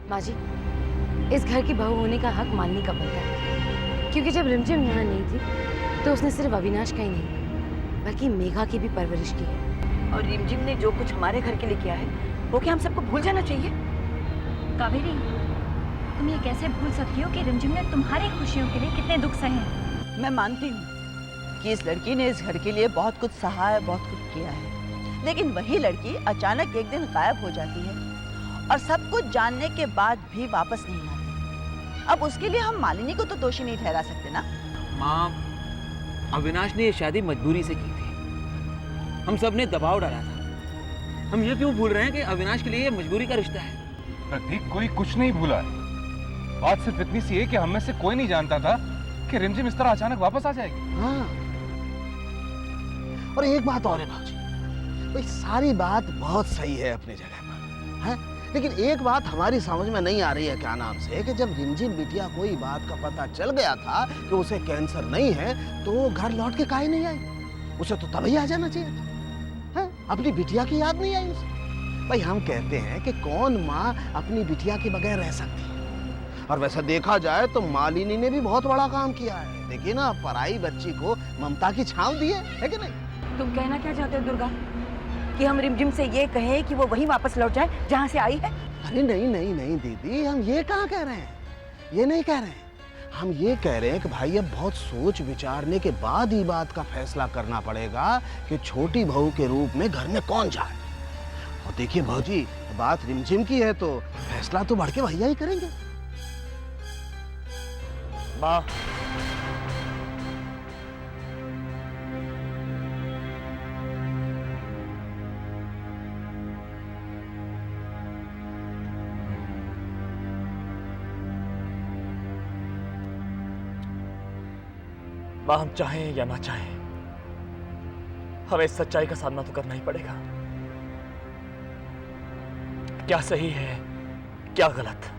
माँ जी, इस घर की बहू होने का हक मालिनी का बनता है, क्योंकि जब रिमझिम यहाँ नहीं थी तो उसने सिर्फ अविनाश का ही नहीं बल्कि मेघा की भी परवरिश की है। और रिमझिम ने जो कुछ हमारे घर के लिए किया है वो क्या हम सबको भूल जाना चाहिए? कावेरी, तुम ये कैसे भूल सकती हो कि रिमझिम ने तुम्हारी खुशियों के लिए कितने दुख सहे हैं? मैं मानती हूँ कि इस लड़की ने इस घर के लिए बहुत कुछ सहा है, बहुत कुछ किया है, लेकिन वही लड़की अचानक एक दिन गायब हो जाती है और सब कुछ जानने के बाद भी वापस नहीं आती। अब उसके लिए हम मालिनी को तो दोषी नहीं ठहरा सकते ना। माँ, अविनाश ने ये शादी मजबूरी से की थी, हम सब ने दबाव डाला था। हम ये क्यों भूल रहे हैं कि अविनाश के लिए ये मजबूरी का रिश्ता है? प्रतीक, कोई कुछ नहीं भूला है। बात सिर्फ इतनी सी है कि हम में से कोई नहीं जानता था कि रिमझिम इस तरह अचानक वापस आ जाएगी। हाँ, और एक बात और है भाजी, भाई सारी बात बहुत सही है अपनी जगह पर, है? लेकिन एक बात हमारी समझ में नहीं आ रही है, क्या नाम से, कि जब रिमझिम बिटिया को ये बात का पता चल गया था कि उसे कैंसर नहीं है, तो वो घर लौट के काहे नहीं आई? उसे तो तभी आ जाना चाहिए था, है? अपनी बिटिया की याद नहीं आई उसे? भाई हम कहते हैं कि कौन माँ अपनी बिटिया के बगैर रह सकती है, और वैसा देखा जाए तो मालिनी ने भी बहुत बड़ा काम किया है। देखिए ना, पराई बच्ची को ममता की छांव दी है कि नहीं? तुम कहना क्या चाहते हो दुर्गा, कि हम रिमझिम से ये कहें कि वो वहीं वापस लौट जाए जहाँ से आई है? अरे नहीं नहीं नहीं दीदी, हम ये कहाँ कह रहे हैं, ये नहीं कह रहे हैं। हम ये कह रहे हैं कि भाई अब बहुत सोच विचारने के बाद ही बात का फैसला करना पड़ेगा कि छोटी बहू के रूप में घर में कौन जाए। और देखिए भाजी, बात रिमझिम की है तो फैसला तो बढ़ के भैया ही करेंगे। माँ, हम चाहें या ना चाहें, हमें इस सच्चाई का सामना तो करना ही पड़ेगा। क्या सही है, क्या गलत,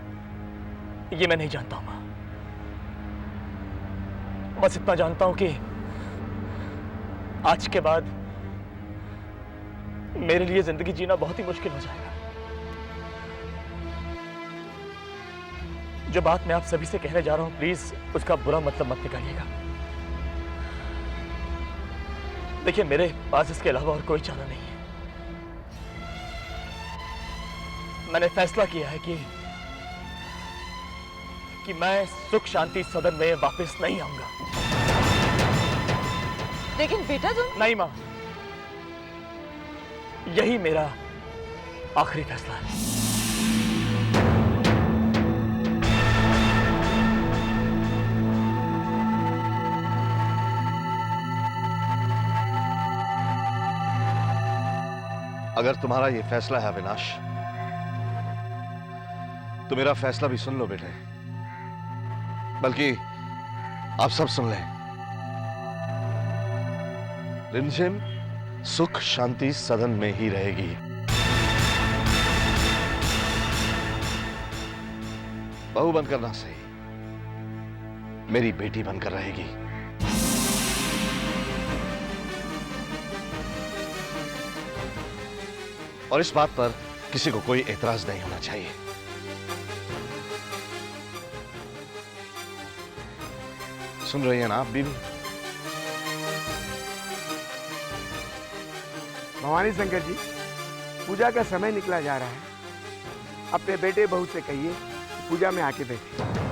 ये मैं नहीं जानता हूं मां। बस इतना जानता हूं कि आज के बाद मेरे लिए जिंदगी जीना बहुत ही मुश्किल हो जाएगा। जो बात मैं आप सभी से कहने जा रहा हूं, प्लीज उसका बुरा मतलब मत निकालिएगा। देखिए, मेरे पास इसके अलावा और कोई चारा नहीं है। मैंने फैसला किया है कि मैं सुख शांति सदन में वापस नहीं आऊंगा। लेकिन बेटा तुम... नहीं मां, यही मेरा आखिरी फैसला है। अगर तुम्हारा ये फैसला है अविनाश, तो मेरा फैसला भी सुन लो बेटे, बल्कि आप सब सुन लें। रिमझिम सुख शांति सदन में ही रहेगी। बहू बनकर ना सही, मेरी बेटी बनकर रहेगी। और इस बात पर किसी को कोई एतराज नहीं होना चाहिए। सुन रही है ना आप बीवी? भवानी शंकर जी, पूजा का समय निकला जा रहा है। अपने बेटे बहू से कहिए पूजा में आके बैठे।